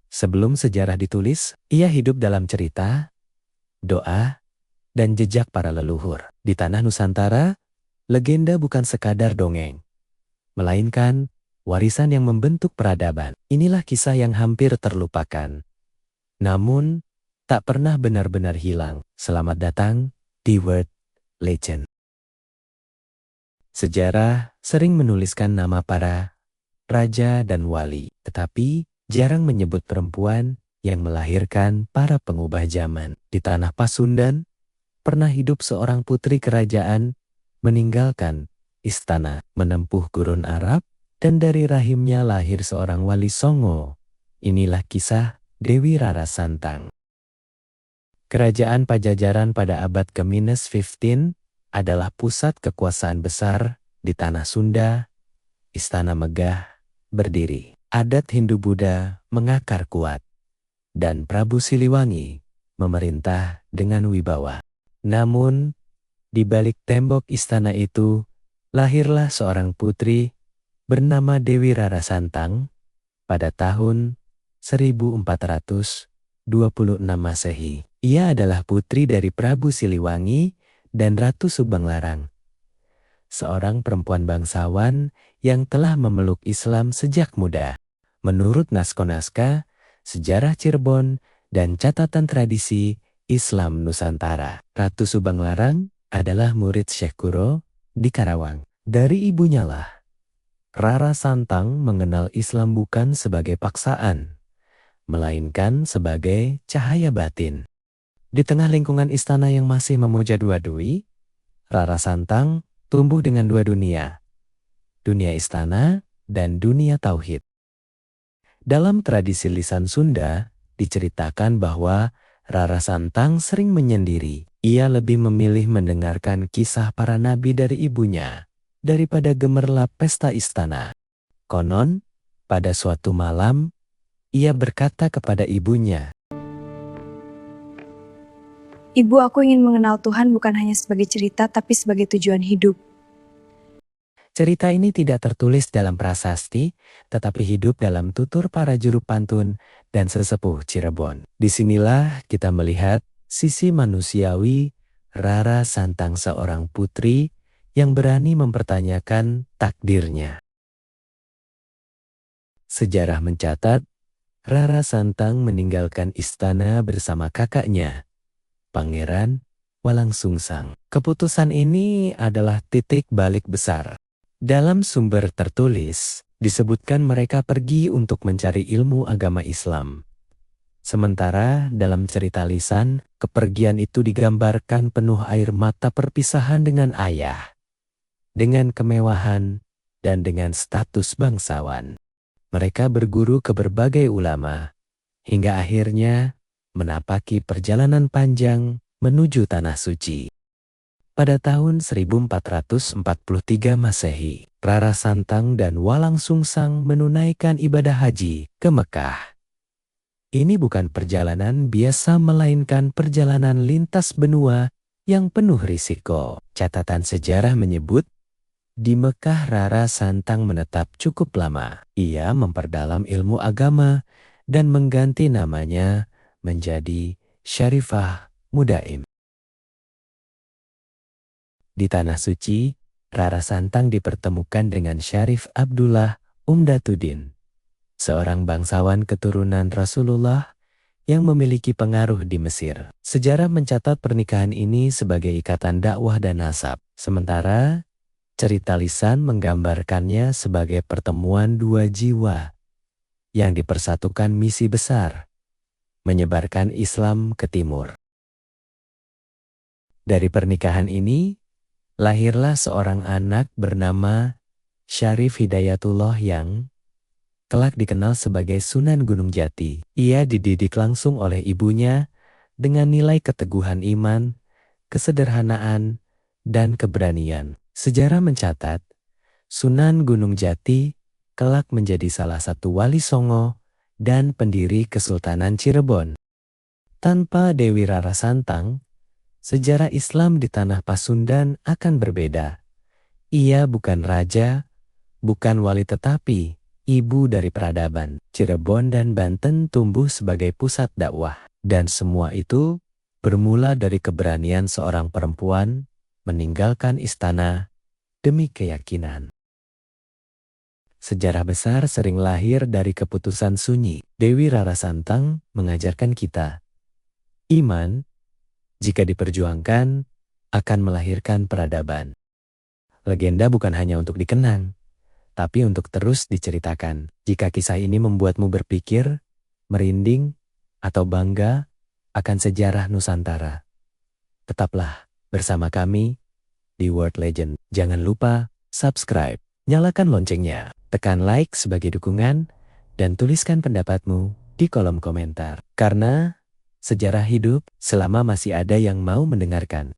Sebelum sejarah ditulis, ia hidup dalam cerita, doa, dan jejak para leluhur. Di tanah Nusantara, legenda bukan sekadar dongeng, melainkan warisan yang membentuk peradaban. Inilah kisah yang hampir terlupakan, namun tak pernah benar-benar hilang. Selamat datang di Word Legend. Sejarah sering menuliskan nama para raja dan wali, tetapi jarang menyebut perempuan yang melahirkan para pengubah zaman. Di tanah Pasundan, pernah hidup seorang putri kerajaan meninggalkan istana, menempuh gurun Arab, dan dari rahimnya lahir seorang wali songo. Inilah kisah Dewi Rara Santang. Kerajaan Pajajaran pada abad ke-15 adalah pusat kekuasaan besar di tanah Sunda. Istana megah berdiri. Adat Hindu-Buddha mengakar kuat, dan Prabu Siliwangi memerintah dengan wibawa. Namun, di balik tembok istana itu, lahirlah seorang putri bernama Dewi Rara Santang pada tahun 1426 Masehi. Ia adalah putri dari Prabu Siliwangi dan Ratu Subanglarang, seorang perempuan bangsawan yang telah memeluk Islam sejak muda. Menurut naskah-naskah, sejarah Cirebon, dan catatan tradisi Islam Nusantara, Ratu Subanglarang adalah murid Syekh Kuro di Karawang. Dari ibunya lah, Rara Santang mengenal Islam bukan sebagai paksaan, melainkan sebagai cahaya batin. Di tengah lingkungan istana yang masih memuja dua dui, Rara Santang tumbuh dengan dua dunia, dunia istana dan dunia tauhid. Dalam tradisi lisan Sunda, diceritakan bahwa Rara Santang sering menyendiri. Ia lebih memilih mendengarkan kisah para nabi dari ibunya daripada gemerlap pesta istana. Konon, pada suatu malam, ia berkata kepada ibunya, "Ibu, aku ingin mengenal Tuhan bukan hanya sebagai cerita, tapi sebagai tujuan hidup." Cerita ini tidak tertulis dalam prasasti, tetapi hidup dalam tutur para juru pantun dan sesepuh Cirebon. Disinilah kita melihat sisi manusiawi Rara Santang, seorang putri yang berani mempertanyakan takdirnya. Sejarah mencatat, Rara Santang meninggalkan istana bersama kakaknya, Pangeran Walangsungsang. Keputusan ini adalah titik balik besar. Dalam sumber tertulis, disebutkan mereka pergi untuk mencari ilmu agama Islam. Sementara dalam cerita lisan, kepergian itu digambarkan penuh air mata perpisahan dengan ayah, dengan kemewahan, dan dengan status bangsawan. Mereka berguru ke berbagai ulama, hingga akhirnya menapaki perjalanan panjang menuju Tanah Suci. Pada tahun 1443 Masehi, Rara Santang dan Walangsungsang menunaikan ibadah haji ke Mekah. Ini bukan perjalanan biasa, melainkan perjalanan lintas benua yang penuh risiko. Catatan sejarah menyebut, di Mekah Rara Santang menetap cukup lama. Ia memperdalam ilmu agama dan mengganti namanya menjadi Syarifah Mudaim. Di Tanah Suci, Rara Santang dipertemukan dengan Syarif Abdullah Umdatuddin, seorang bangsawan keturunan Rasulullah yang memiliki pengaruh di Mesir. Sejarah mencatat pernikahan ini sebagai ikatan dakwah dan nasab, sementara cerita lisan menggambarkannya sebagai pertemuan dua jiwa yang dipersatukan misi besar, menyebarkan Islam ke timur. Dari pernikahan ini, lahirlah seorang anak bernama Syarif Hidayatullah yang kelak dikenal sebagai Sunan Gunung Jati. Ia dididik langsung oleh ibunya dengan nilai keteguhan iman, kesederhanaan, dan keberanian. Sejarah mencatat, Sunan Gunung Jati kelak menjadi salah satu wali songo dan pendiri Kesultanan Cirebon. Tanpa Dewi Rara Santang, sejarah Islam di tanah Pasundan akan berbeda. Ia bukan raja, bukan wali, tetapi ibu dari peradaban. Cirebon dan Banten tumbuh sebagai pusat dakwah. Dan semua itu bermula dari keberanian seorang perempuan meninggalkan istana demi keyakinan. Sejarah besar sering lahir dari keputusan sunyi. Dewi Rara Santang mengajarkan kita, iman, jika diperjuangkan, akan melahirkan peradaban. Legenda bukan hanya untuk dikenang, tapi untuk terus diceritakan. Jika kisah ini membuatmu berpikir, merinding, atau bangga akan sejarah Nusantara, tetaplah bersama kami di World Legend. Jangan lupa subscribe, nyalakan loncengnya, tekan like sebagai dukungan, dan tuliskan pendapatmu di kolom komentar. Karena sejarah hidup selama masih ada yang mau mendengarkan.